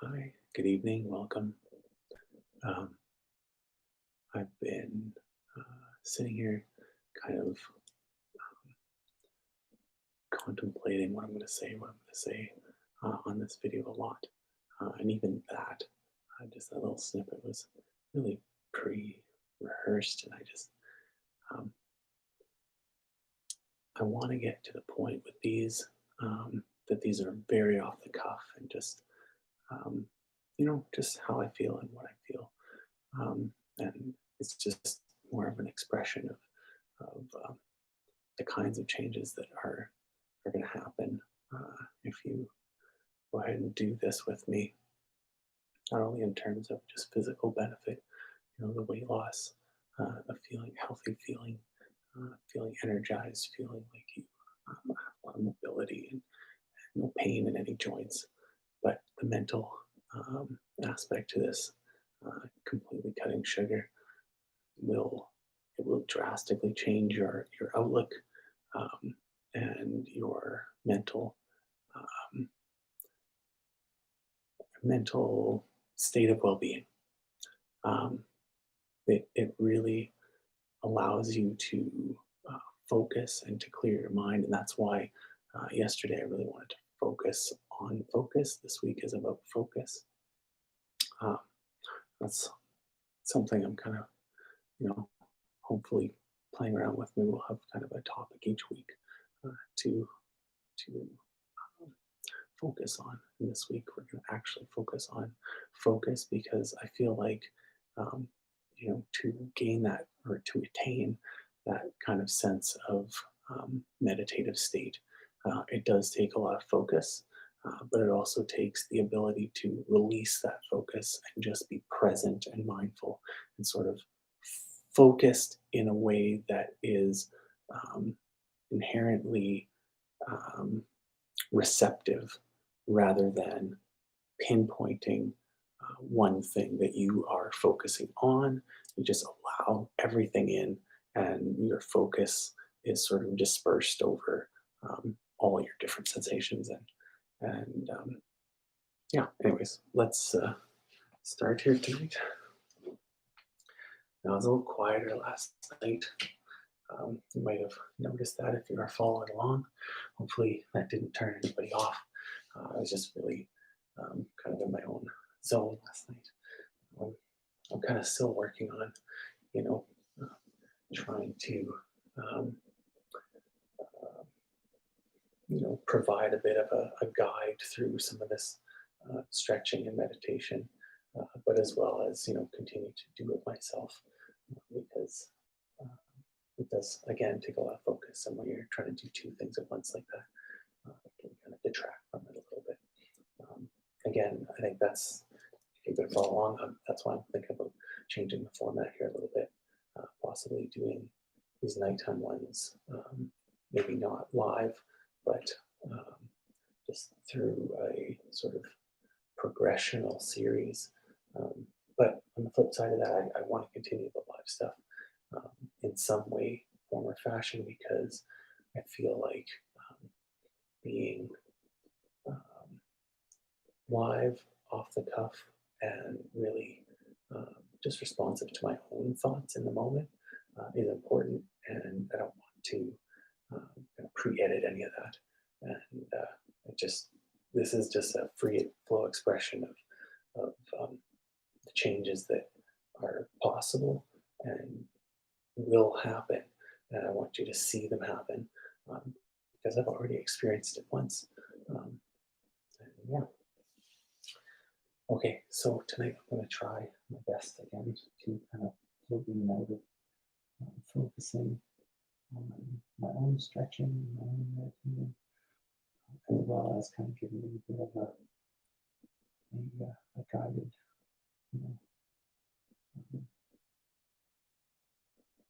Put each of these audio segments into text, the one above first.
Hi, good evening, welcome. Um, I've been sitting here kind of contemplating what I'm going to say, on this video a lot. And even that, just that little snippet was really pre rehearsed. And um, I want to get to the point with these, that these are very off the cuff and just, um, just how I feel and what I feel. And it's just more of an expression of the kinds of changes that are going to happen if you go ahead and do this with me. Not only in terms of just physical benefit, the weight loss, the feeling healthy, feeling energized, feeling like you have a lot of mobility and no pain in any joints, but the mental aspect to this, completely cutting sugar will it will drastically change your outlook, um, and your um, mental state of well-being. Um, it really allows you to uh, focus and to clear your mind, and that's why yesterday I really wanted to focus on focus. This week is about focus. Um, that's something I'm kind of, you know, hopefully playing around with. Maybe we'll have kind of a topic each week to um, focus on. And this week we're going to actually focus on focus because I feel like, um, to gain that or to attain that kind of sense of meditative state, it does take a lot of focus. But it also takes the ability to release that focus and just be present and mindful and sort of focused in a way that is um, inherently um, receptive rather than pinpointing one thing that you are focusing on. You just allow everything in, and your focus is sort of dispersed over all your different sensations. And yeah, anyways, let's start here tonight. Now, I was a little quieter last night. You might have noticed that if you are following along. Hopefully, that didn't turn anybody off. I was just really kind of in my own zone last night. Um, I'm kind of still working on, you know, uh, trying to, um, uh, provide a bit of a guide through some of this stretching and meditation, but as well as, continue to do it myself because uh, it does, again, take a lot of focus. And when you're trying to do two things at once like that, it can kind of detract from it a little bit. Again, I think that's, if you could follow along, that's why I'm thinking about changing the format here a little bit, possibly doing these nighttime ones, maybe not live, but um, just through a sort of progressional series. Um, but on the flip side of that, I want to continue the live stuff um, in some way, form, or fashion because I feel like being um, live, off the cuff, and really just responsive to my own thoughts in the moment is important. And I don't want to kind of pre-edit any of that. And this is just a free flow expression of the changes that are possible and will happen. And I want you to see them happen um, because I've already experienced it once. Um, and yeah. Okay, so tonight I'm going to try my best again to kind of pull the out of focusing on my own stretching, my own meditating, as well as kind of giving you a bit of a guided, you know, um,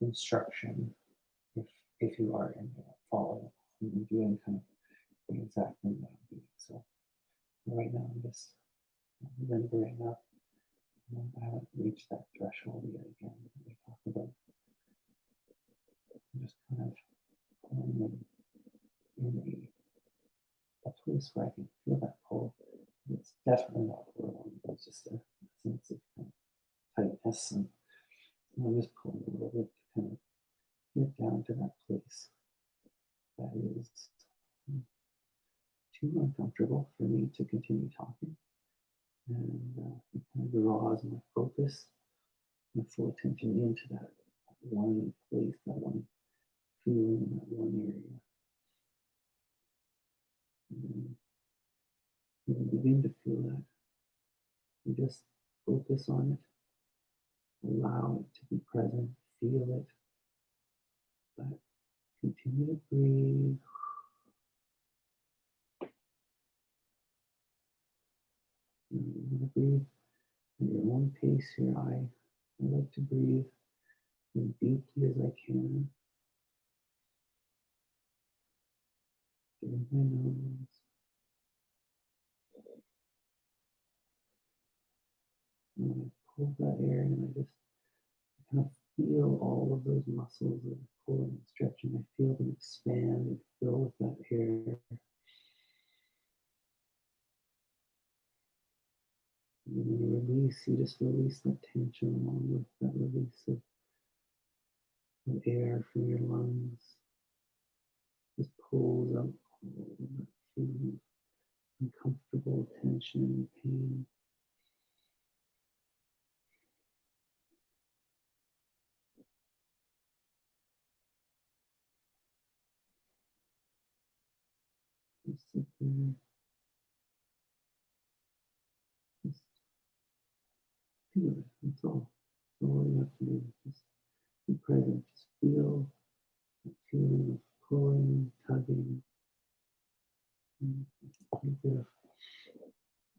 instruction if you are in following and doing kind of the exact thing that I'm doing. So right now I'm just remembering up. I haven't reached that threshold yet again that we talked about. I'm just kind of pulling in a place where I can feel that pull It's definitely not overwhelming, but it's just a sense of tightness, and I'm just pulling a little bit to kind of get down to that place that is mm, too uncomfortable for me to continue talking. And it kind of draws my focus, my full attention into that one place, that one feeling, in that one area. And then when you begin to feel that, you just focus on it, allow it to be present, feel it, but continue to breathe. You're going to breathe at your own pace here. I like to breathe as deeply as I can through my nose. And I pull that air in, and I just kind of feel all of those muscles that are pulling and stretching. I feel them expand and fill with that air. And then when you release, you just release that tension along with that release of air from your lungs. Just pulls out all of that feeling of uncomfortable tension and pain. Just sit there, just feel it. That's all. That's all you have to do. Just be present. Just feel that feeling of pulling, tugging, and a little bit of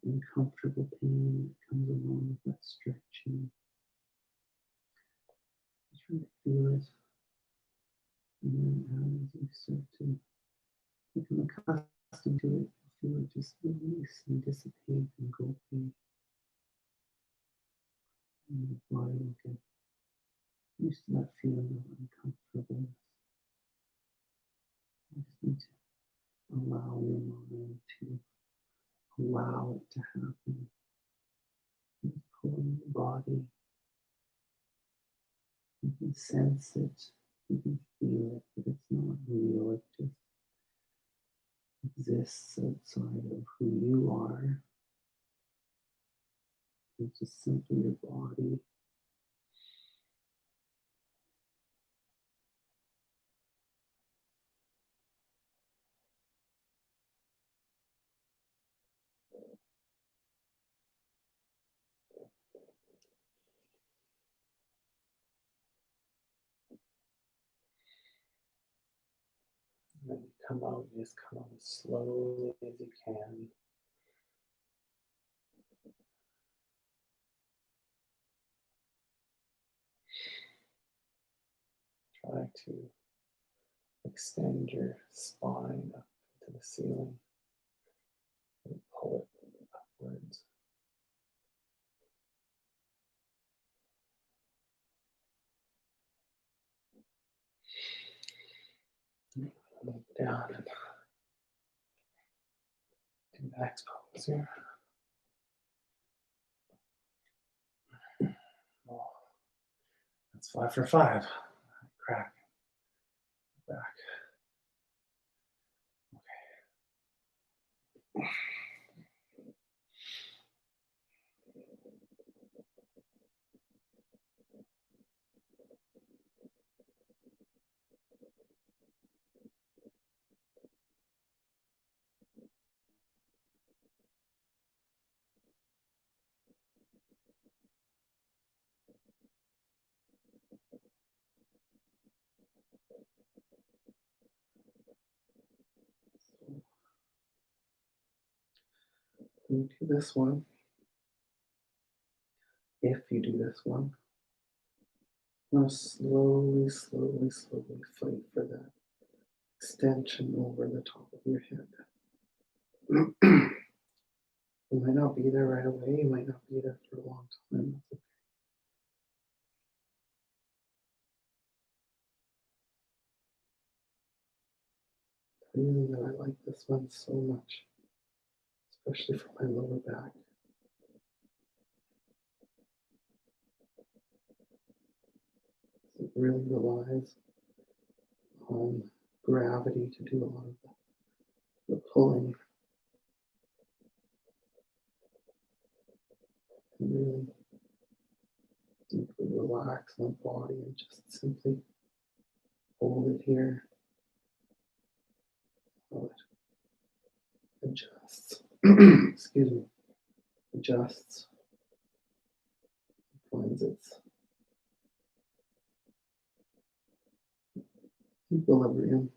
uncomfortable pain that comes along with that stretching. Just try to feel it. And then as you start to become accustomed to it, feel it just release and dissipate and go away. And the body will get used to that feeling of uncomfortableness. You just need to allow your mind to allow it to happen. You pull in your body. You can sense it. You can feel it, but it's not real. It just exists outside of who you are. It's just simply your body. And when you come out, you just come out as slowly as you can. Try to extend your spine up to the ceiling and pull it upwards. Look down and do the next pose here. Oh, that's 5 for 5. Crack back. You do this one. If you do this one, now slowly, slowly, slowly fight for that extension over the top of your head. You might not be there right away. You might not be there for a long time. That's okay. Really, I like this one so much, especially for my lower back. It really relies on gravity to do a lot of the pulling and really deeply relax my body and just simply hold it here while it adjusts. Excuse me, adjusts, finds its equilibrium.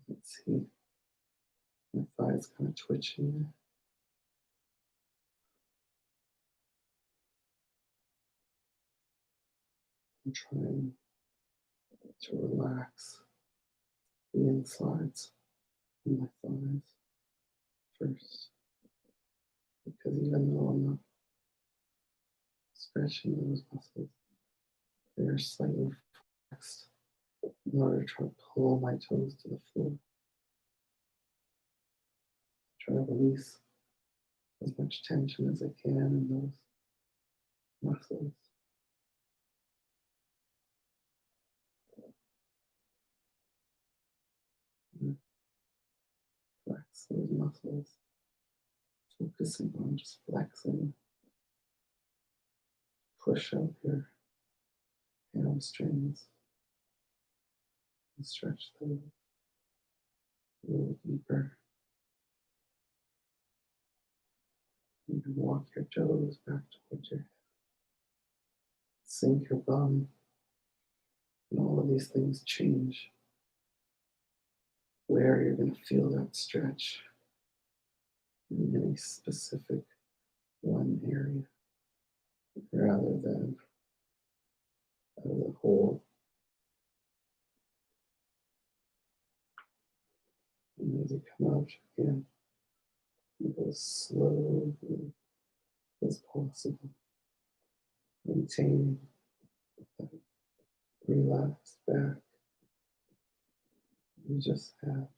Let's see, my thigh is kind of twitching. I'm trying to relax the insides of my thighs first, because even though I'm not stretching those muscles, they are slightly flexed in order to try to pull my toes to the floor. Try to release as much tension as I can in those muscles. And flex those muscles, focusing on just flexing. Push out your hamstrings and stretch those a little deeper. You can walk your toes back towards your head, sink your bum, and all of these things change where you're going to feel that stretch in any specific one area rather than as a whole. And as you come out again, you go as slowly as possible, maintaining that relaxed back you just have.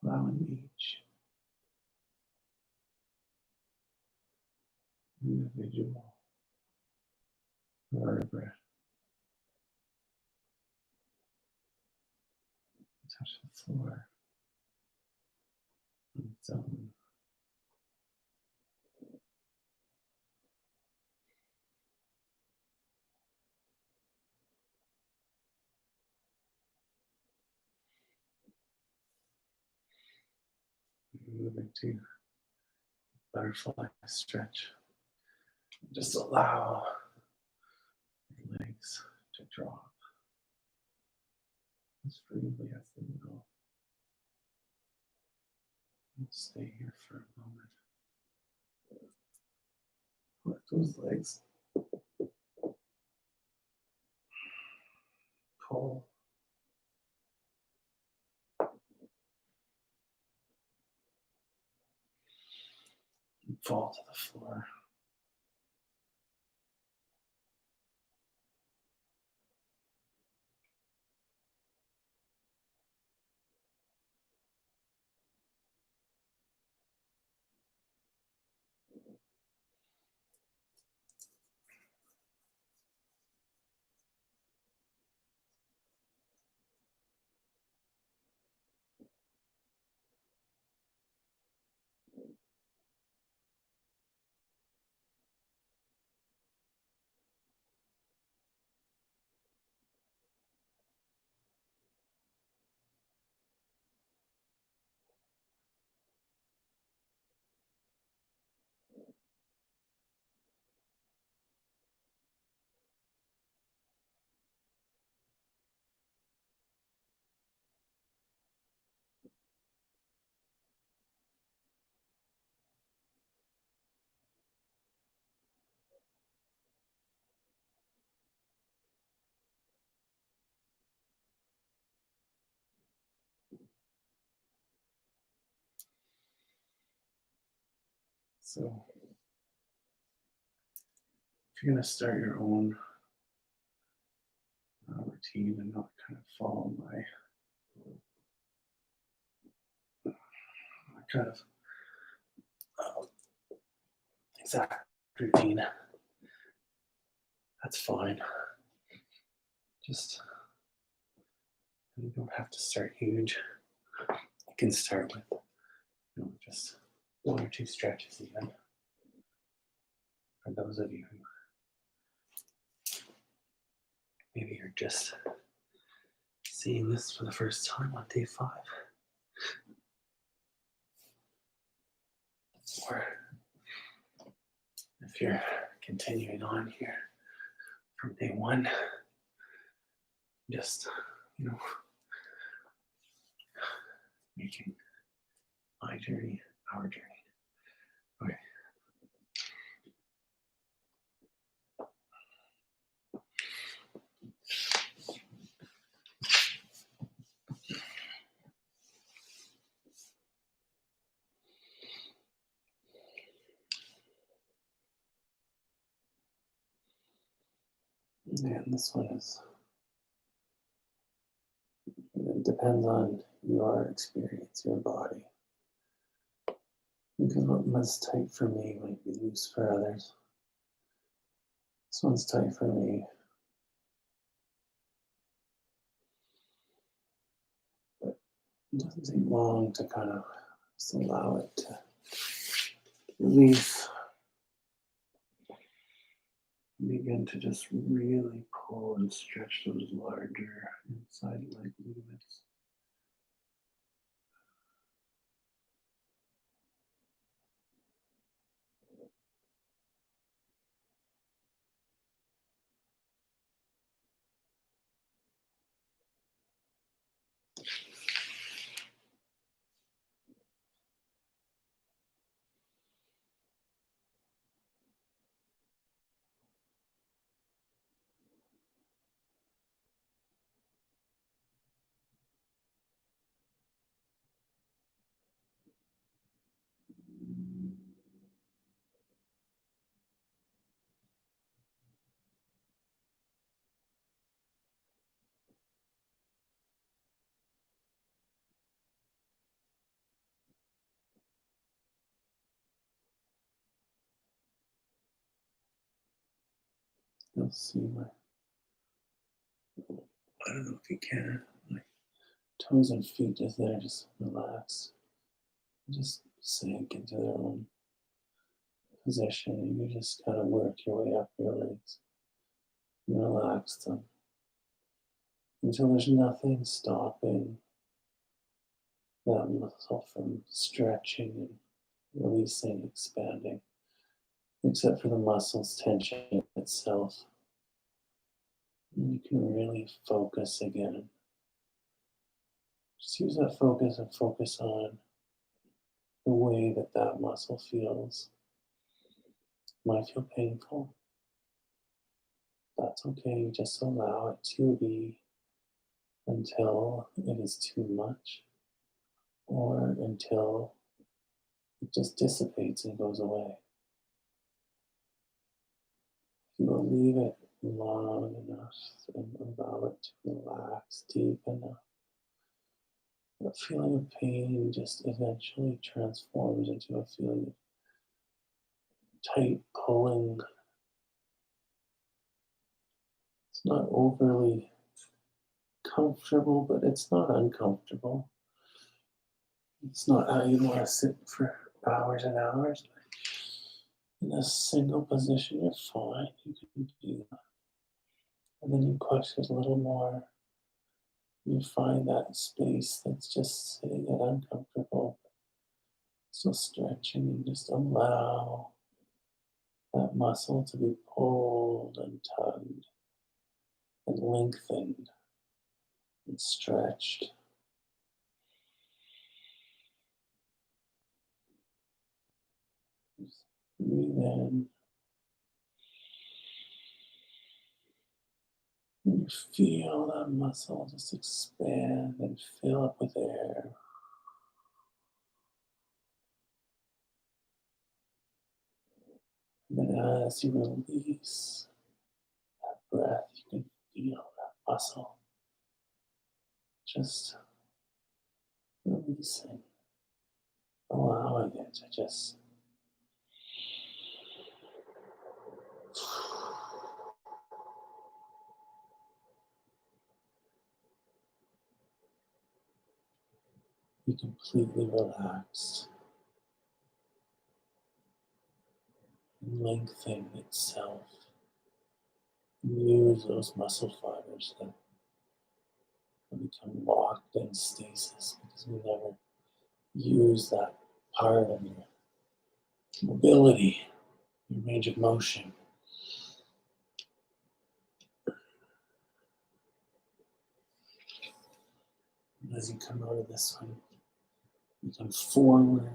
Allowing each individual vertebra to touch the floor on its own. Moving to butterfly stretch. Just allow your legs to drop as freely as they will. And stay here for a moment. Let those legs pull and fall to the floor. So if you're going to start your own routine and not kind of follow my kind of uh, exact routine, that's fine. Just you don't have to start huge. You can start with just one or two stretches even. For those of you who maybe you're just seeing this for the first time on day 5, or if you're continuing on here from day 1, just making my journey our journey. Okay. And this one it depends on your experience, your body. Because what's tight for me might be loose for others. This one's tight for me. But it doesn't take long to kind of just allow it to release. Begin to just really pull and stretch those larger inside leg movements. You'll see I don't know if you can, my toes and feet just there, just relax. Just sink into their own position, and you just kind of work your way up your legs. And relax them until there's nothing stopping that muscle from stretching and releasing, expanding, except for the muscle's tension itself. And you can really focus again. Just use that focus and focus on the way that that muscle feels. Might feel painful. That's okay. Just allow it to be until it is too much or until it just dissipates and goes away. You will leave it long enough and allow it to relax deep enough. That feeling of pain just eventually transforms into a feeling of tight pulling. It's not overly comfortable, but it's not uncomfortable. It's not how you want to sit for hours and hours. In a single position, you're fine. You can do that. And then you push it a little more. You find that space that's just sitting at uncomfortable, still stretching, and just allow that muscle to be pulled and tugged and lengthened and stretched. Just breathe in. And you feel that muscle just expand and fill up with air. And then as you release that breath, you can feel that muscle just releasing, allowing it to just be completely relaxed and lengthen itself. Use those muscle fibers that become locked in stasis because we never use that part of your mobility, your range of motion. And as you come out of this one, you come forward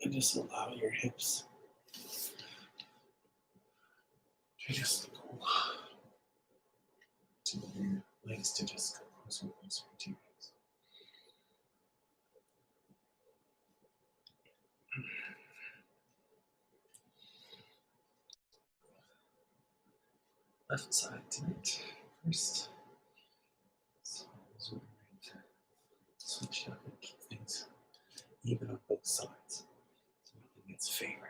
and just allow your hips to just go to your legs to just go closer and closer to your hips. Left side tonight first. So we're going to switch up and keep things even on both sides. So nothing gets favored.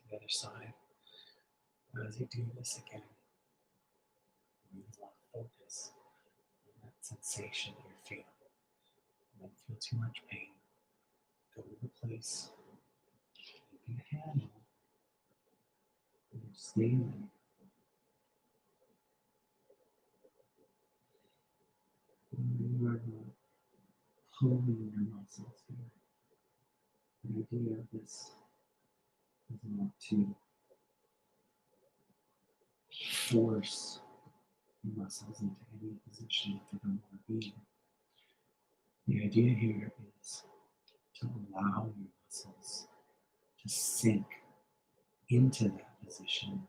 The other side. As you do this again, you want to focus on that sensation that you're feeling. Don't feel too much pain. Go to the place you can handle when you're standing. And you are not pulling your muscles here. The idea of this is not to force your muscles into any position that they don't want to be in. The idea here is to allow your muscles to sink into that position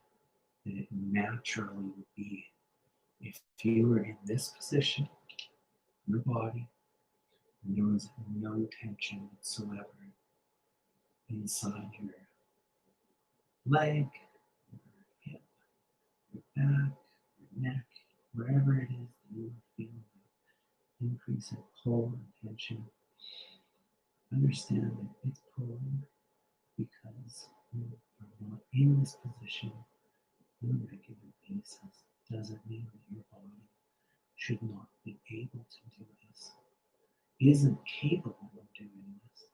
that it naturally would be in. If you were in this position, your body, and there was no tension whatsoever inside your leg, your hip, your back, your neck, wherever it is that you are feeling that increase in pull and tension, understand that it's pulling because you are not in this position on a regular basis. Doesn't mean that your body should not be able to do this, isn't capable of doing this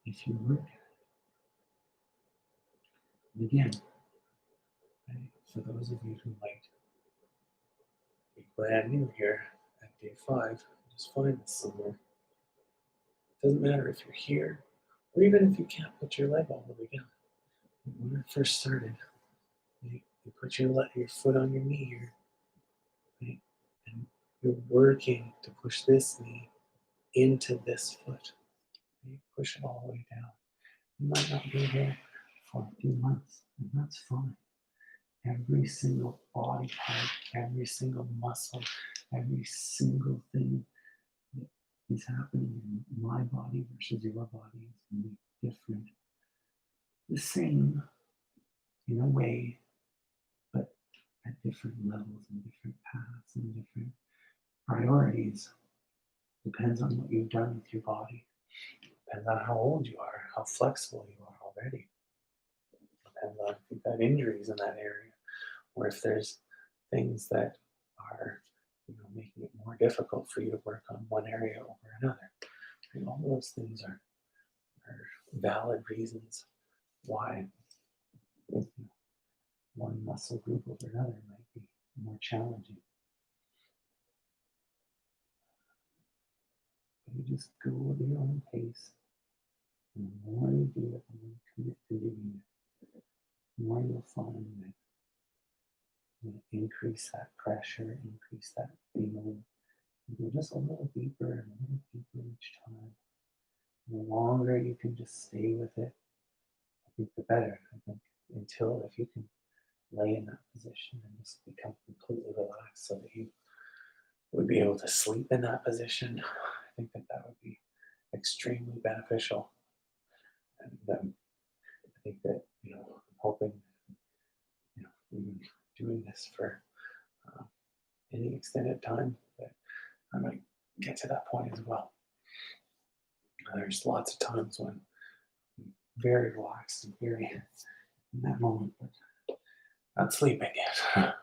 if you work at it. And again, right, for those of you who might be brand new here at day 5, just find this somewhere. It doesn't matter if you're here or even if you can't put your leg all the way down. When I first started, you put your foot on your knee here, right? And you're working to push this knee into this foot. You push it all the way down. You might not be here for a few months, and that's fine. Every single body part, every single muscle, every single thing that is happening in my body versus your body is going to be different. The same in a way, but at different levels and different paths and different priorities. Depends on what you've done with your body. Depends on how old you are, how flexible you are already. Depends on if you've had injuries in that area, or if there's things that are, making it more difficult for you to work on one area over another. And all those things are valid reasons why one muscle group over another might be more challenging. But you just go at your own pace. And the more you do it, the more you commit to doing it, the more you'll find that increase that pressure, increase that feeling. You go just a little deeper and a little deeper each time. And the longer you can just stay with it, I think the better. I think until if you can lay in that position and just become completely relaxed so that you would be able to sleep in that position, I think that would be extremely beneficial. And I think that, I'm hoping, even doing this for any extended time, that I might get to that point as well. There's lots of times when I'm very relaxed and very in that moment, but not sleeping yet.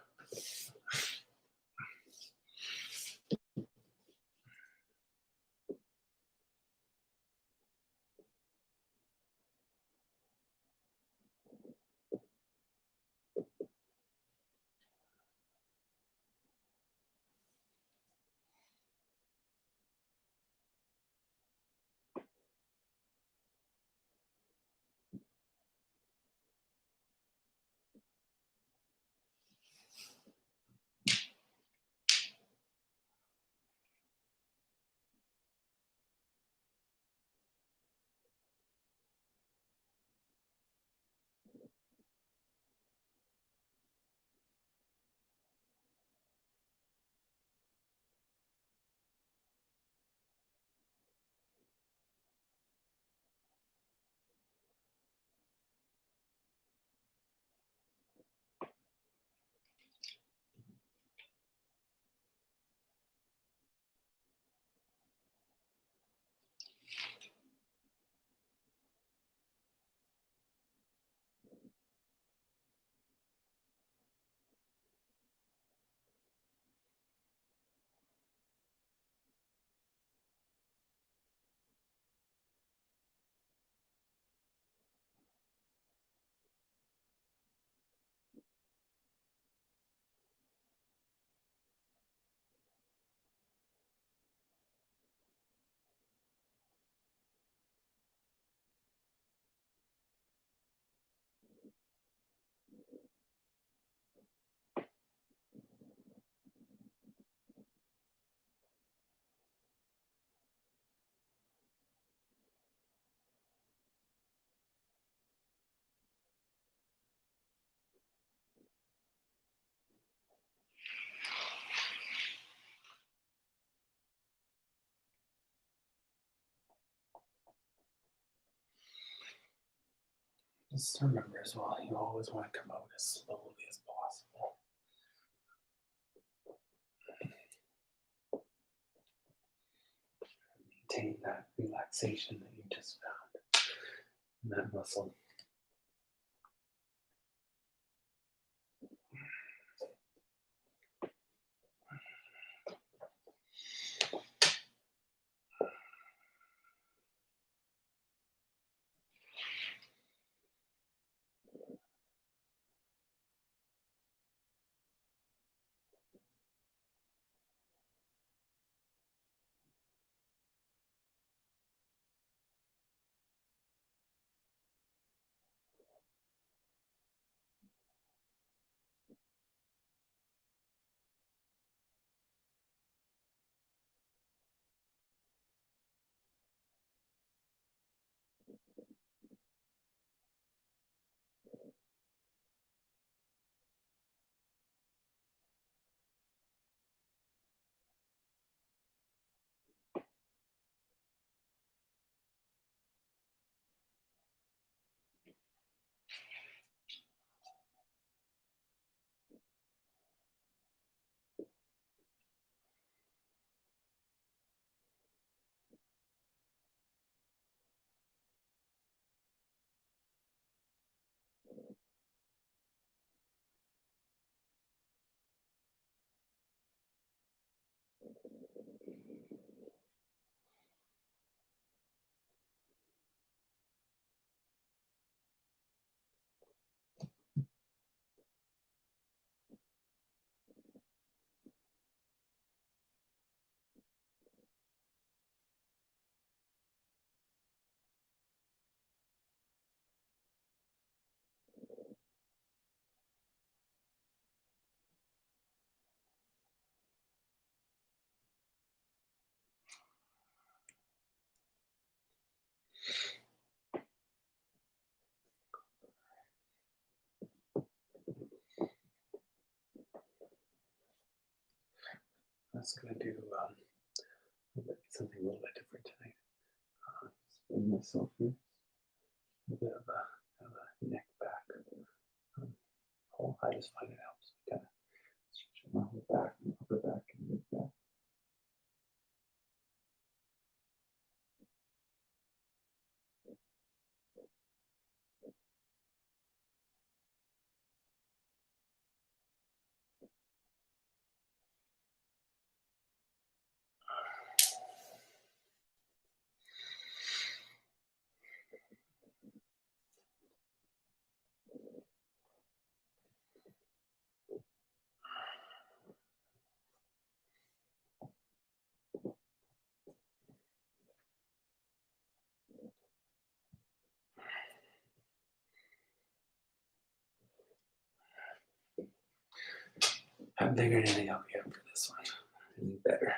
Just remember as well, you always want to come out as slowly as possible. Maintain that relaxation that you just found in that muscle. I was going to do something a little bit different tonight. Spin myself here. A bit of a neck back pull. I just find it helps me kind of Stretch my whole back and upper back and mid back. I'm figuring anything out here for this one. Any better.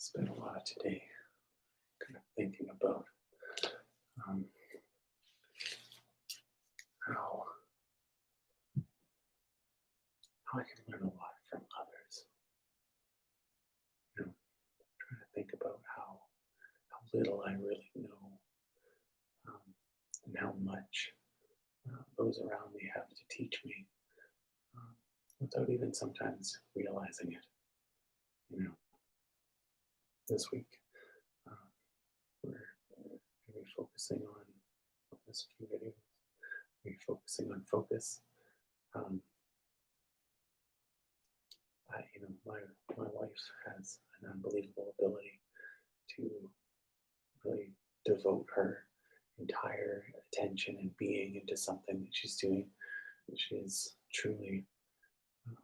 spent a lot of today kind of thinking about um, how I can learn a lot from others. Trying to think about how little I really know, um, and how much those around me have to teach me, um, without even sometimes realizing it. You know, this week we're going to be focusing on this few videos. We're focusing on focus. Um, my wife has an unbelievable ability to really devote her entire attention and being into something that she's doing. She is truly um,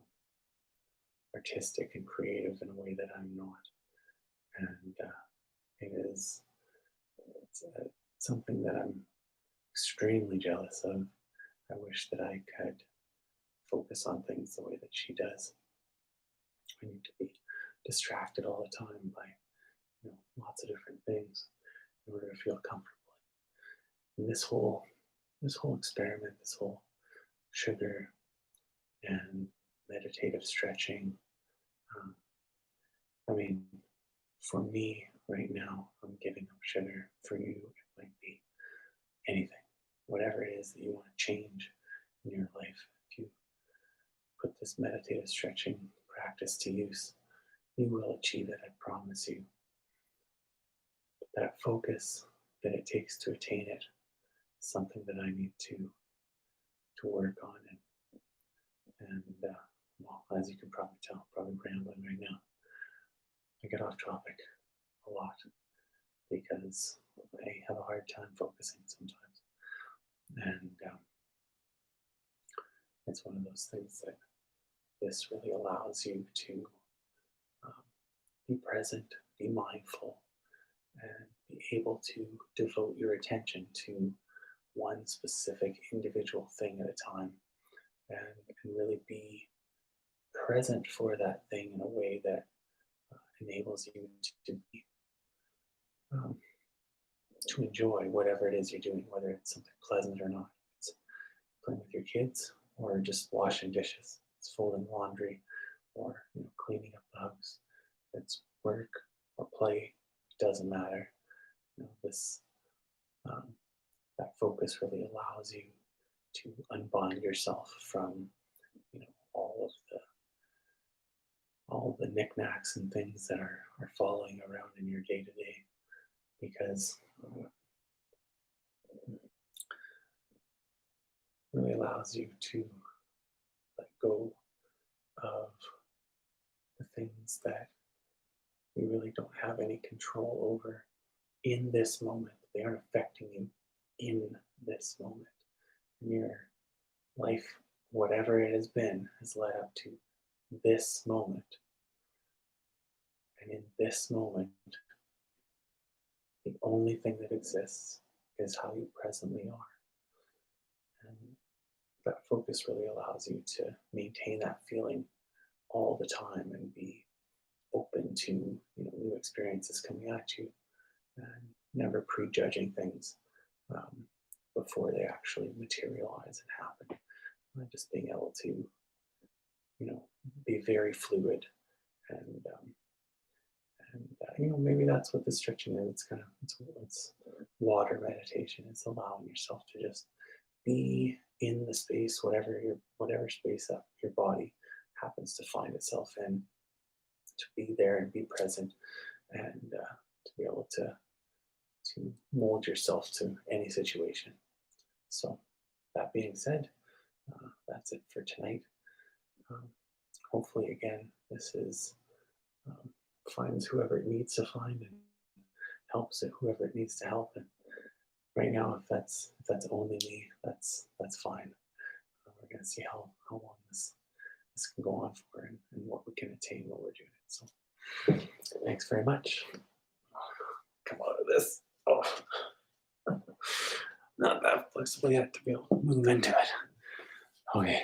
artistic and creative in a way that I'm not, and it is it's, something that I'm extremely jealous of. I wish that I could focus on things the way that she does. I need to be distracted all the time by lots of different things in order to feel comfortable. And this whole experiment, this whole sugar and meditative stretching. Um, I mean, for me right now, I'm giving up sugar. For you, it might be anything, whatever it is that you want to change in your life. If you put this meditative stretching practice to use, you will achieve it, I promise you. But that focus that it takes to attain it is something that I need to work on. And well, as you can probably tell, probably rambling right now, I get off topic a lot because I have a hard time focusing sometimes. And it's one of those things that this really allows you to um, be present, be mindful, and be able to devote your attention to one specific individual thing at a time, and really be present for that thing in a way that enables you to be um, to enjoy whatever it is you're doing, whether it's something pleasant or not. It's playing with your kids, or just washing dishes. It's folding laundry, or cleaning up the house. It's work or play. It doesn't matter. This um, that focus really allows you to unbind yourself from all of the knickknacks and things that are following around in your day to day, because really allows you to let go of the things that you really don't have any control over in this moment. They aren't affecting you in this moment. And your life, whatever it has been, has led up to this moment. And in this moment, the only thing that exists is how you presently are. And that focus really allows you to maintain that feeling all the time and be open to new experiences coming at you, and never prejudging things before they actually materialize and happen. Just being able to be very fluid, and maybe that's what the stretching is. It's kind of it's water meditation. It's allowing yourself to just be in the space, whatever space that your body happens to find itself in, to be there and be present, and to be able to mold yourself to any situation. So that being said, that's it for tonight. Um, Hopefully, again, this is finds whoever it needs to find, and helps it whoever it needs to help. And right now, if that's only me, that's fine. We're gonna see how long this can go on for, and what we can attain while we're doing it. So thanks very much. Come out of this. Oh, not that flexible yet to be able to move into it. Okay.